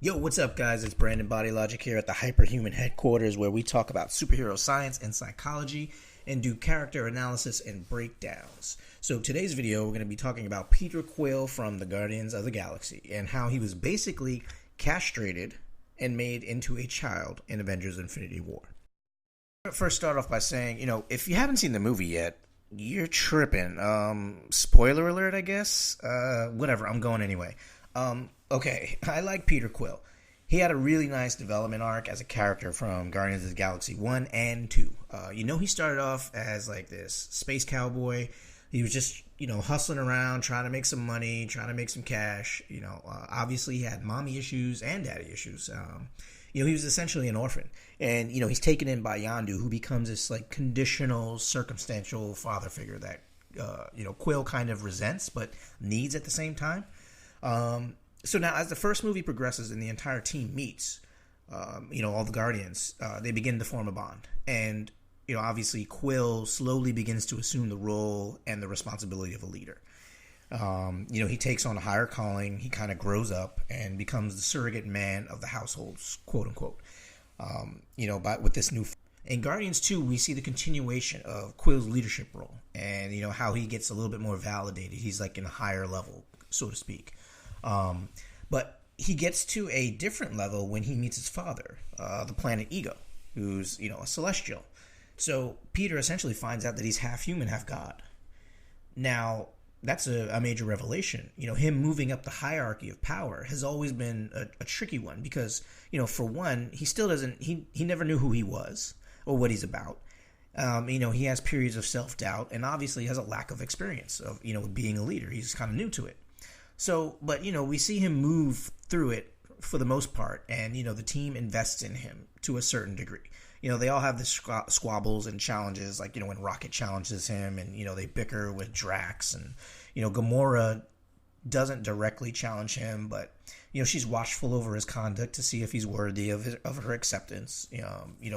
Yo, what's up, guys? It's Brandon Bodylogic here at the HyperHumanHeadquarters, where we talk about superhero science and psychology and do character analysis and breakdowns. So today's video, we're going to be talking about Peter Quill from the Guardians of the Galaxy and how he was basically castrated and made into a child in Avengers Infinity War. First, start off by saying, if you haven't seen the movie yet, you're tripping. Spoiler alert, I guess. Whatever, I'm going anyway. Okay, I like Peter Quill. He had a really nice development arc as a character from Guardians of the Galaxy 1 and 2. He started off as like this space cowboy. He was just, hustling around, trying to make some money, trying to make some cash. Obviously he had mommy issues and daddy issues. He was essentially an orphan. And, he's taken in by Yondu, who becomes this like conditional, circumstantial father figure that, Quill kind of resents but needs at the same time. So now, as the first movie progresses and the entire team meets, all the Guardians, they begin to form a bond. And, obviously Quill slowly begins to assume the role and the responsibility of a leader. He takes on a higher calling, he kind of grows up and becomes the surrogate man of the household, quote unquote. With this new... In Guardians 2, we see the continuation of Quill's leadership role and, how he gets a little bit more validated. He's like in a higher level, so to speak. But he gets to a different level when he meets his father, the planet Ego, who's, a celestial. So Peter essentially finds out that he's half human, half god. Now, that's a major revelation. Him moving up the hierarchy of power has always been a tricky one because, for one, he still doesn't, he never knew who he was or what he's about. He has periods of self-doubt and obviously has a lack of experience of, being a leader. He's kind of new to it. So, but, we see him move through it for the most part, and, the team invests in him to a certain degree. They all have the squabbles and challenges, like, when Rocket challenges him, and, they bicker with Drax, and, Gamora doesn't directly challenge him, but, she's watchful over his conduct to see if he's worthy of her acceptance,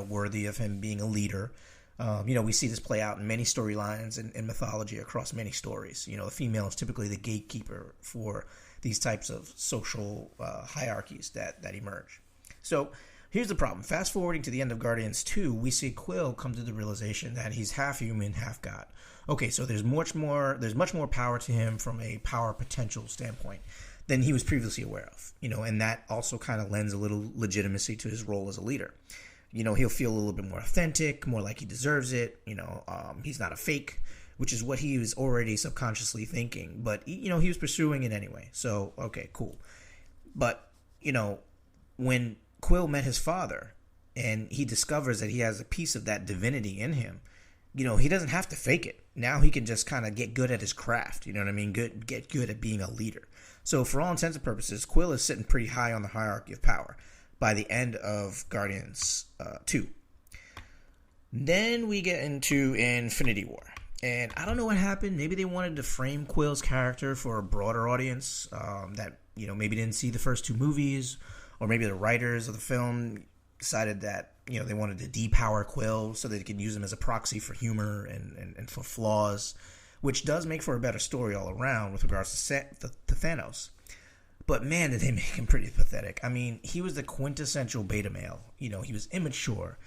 worthy of him being a leader. We see this play out in many storylines and mythology across many stories. The female is typically the gatekeeper for these types of social hierarchies that emerge. So here's the problem. Fast forwarding to the end of Guardians 2, we see Quill come to the realization that he's half human, half god. Okay, so there's much more power to him from a power potential standpoint than he was previously aware of. And that also kind of lends a little legitimacy to his role as a leader. He'll feel a little bit more authentic, more like he deserves it. He's not a fake, which is what he was already subconsciously thinking. But, he was pursuing it anyway. So, okay, cool. But, when Quill met his father and he discovers that he has a piece of that divinity in him, he doesn't have to fake it. Now he can just kind of get good at his craft. You know what I mean? Get good at being a leader. So, for all intents and purposes, Quill is sitting pretty high on the hierarchy of power by the end of Guardians 2. Then we get into Infinity War. And I don't know what happened. Maybe they wanted to frame Quill's character for a broader audience that, maybe didn't see the first two movies. Or maybe the writers of the film decided that, they wanted to depower Quill so they could use him as a proxy for humor and for flaws, which does make for a better story all around with regards to Thanos. But man, did they make him pretty pathetic. I mean, he was the quintessential beta male. He was immature,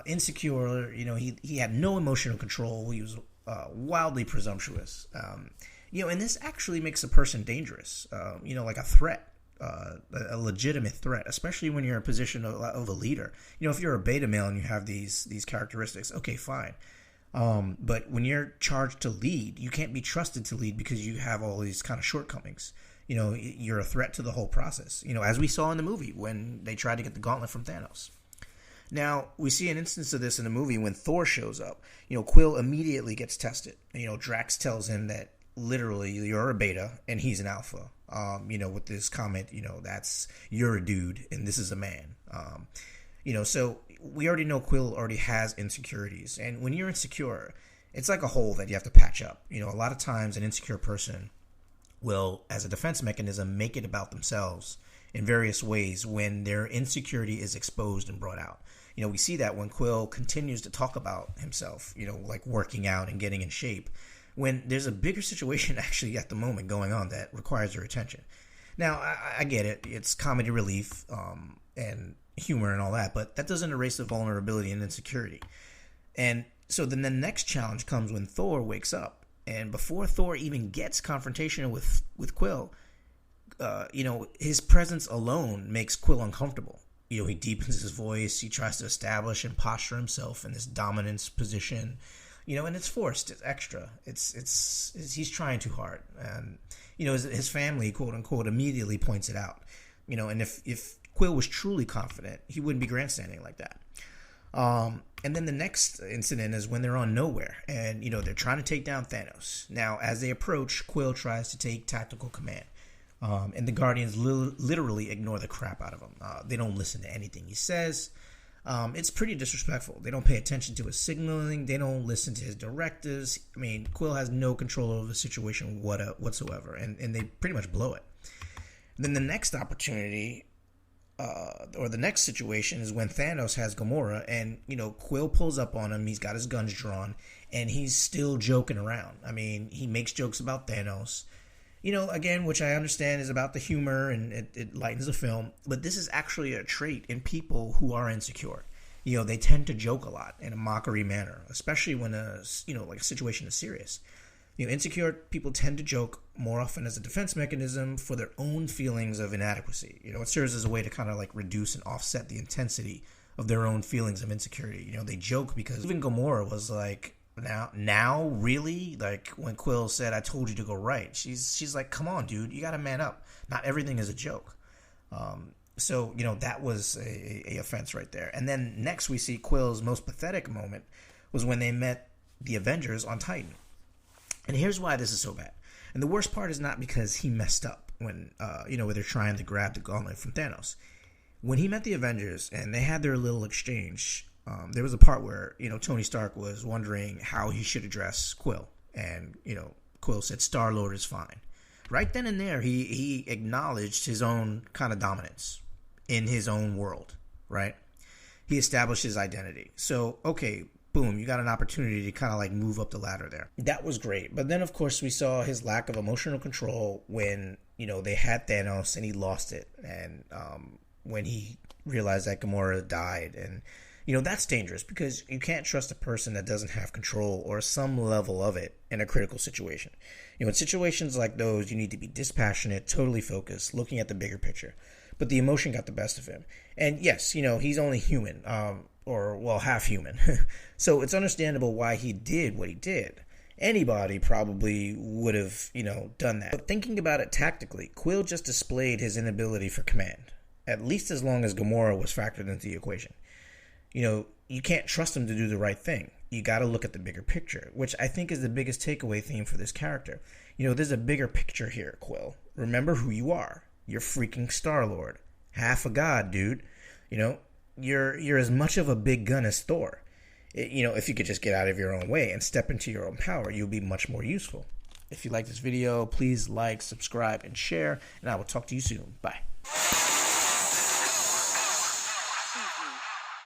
insecure. He had no emotional control. He was wildly presumptuous. And this actually makes a person dangerous. Like a threat, a legitimate threat, especially when you're in a position of a leader. If you're a beta male and you have these characteristics, okay, fine. But when you're charged to lead, you can't be trusted to lead because you have all these kind of shortcomings. You're a threat to the whole process, as we saw in the movie when they tried to get the gauntlet from Thanos. Now, we see an instance of this in the movie when Thor shows up. Quill immediately gets tested. Drax tells him that literally you're a beta and he's an alpha, with this comment, you're a dude and this is a man. So we already know Quill already has insecurities. And when you're insecure, it's like a hole that you have to patch up. A lot of times an insecure person will, as a defense mechanism, make it about themselves in various ways when their insecurity is exposed and brought out. We see that when Quill continues to talk about himself, like working out and getting in shape, when there's a bigger situation actually at the moment going on that requires your attention. Now, I get it. It's comedy relief and humor and all that, but that doesn't erase the vulnerability and insecurity. And so then the next challenge comes when Thor wakes up. And before Thor even gets confrontational with Quill, his presence alone makes Quill uncomfortable. He deepens his voice. He tries to establish and posture himself in this dominance position. And it's forced. It's extra. It's he's trying too hard. And, his family, quote unquote, immediately points it out. And if Quill was truly confident, he wouldn't be grandstanding like that. And then the next incident is when they're on Nowhere and, they're trying to take down Thanos. Now, as they approach, Quill tries to take tactical command. And the Guardians literally ignore the crap out of him. They don't listen to anything he says. It's pretty disrespectful. They don't pay attention to his signaling. They don't listen to his directives. I mean, Quill has no control over the situation whatsoever, and they pretty much blow it. Then the next opportunity, or the next situation, is when Thanos has Gamora, and, Quill pulls up on him. He's got his guns drawn, and he's still joking around. I mean, he makes jokes about Thanos. Again, which I understand is about the humor and it lightens the film, but this is actually a trait in people who are insecure. They tend to joke a lot in a mockery manner, especially when a situation is serious. Insecure people tend to joke more often as a defense mechanism for their own feelings of inadequacy. It serves as a way to kind of reduce and offset the intensity of their own feelings of insecurity. They joke because even Gamora was like, Now, really? When Quill said, "I told you to go right," she's like, "Come on, dude, you got to man up. Not everything is a joke." So that was a offense right there. And then next we see Quill's most pathetic moment was when they met the Avengers on Titan. And here's why this is so bad. And the worst part is not because he messed up when where they're trying to grab the gauntlet from Thanos. When he met the Avengers and they had their little exchange. There was a part where, Tony Stark was wondering how he should address Quill. And, Quill said, "Starlord is fine." Right then and there, he acknowledged his own kind of dominance in his own world, right? He established his identity. So, okay, boom, you got an opportunity to kind of move up the ladder there. That was great. But then, of course, we saw his lack of emotional control when, they had Thanos and he lost it. And when he realized that Gamora died. And that's dangerous because you can't trust a person that doesn't have control or some level of it in a critical situation. In situations like those, you need to be dispassionate, totally focused, looking at the bigger picture. But the emotion got the best of him. And yes, he's only human, half human. So it's understandable why he did what he did. Anybody probably would have, done that. But thinking about it tactically, Quill just displayed his inability for command, at least as long as Gamora was factored into the equation. You can't trust him to do the right thing. You got to look at the bigger picture, which I think is the biggest takeaway theme for this character. There's a bigger picture here, Quill. Remember who you are. You're freaking Starlord. Half a god, dude. You're as much of a big gun as Thor. If you could just get out of your own way and step into your own power, you'll be much more useful. If you like this video, please like, subscribe, and share, and I will talk to you soon. Bye.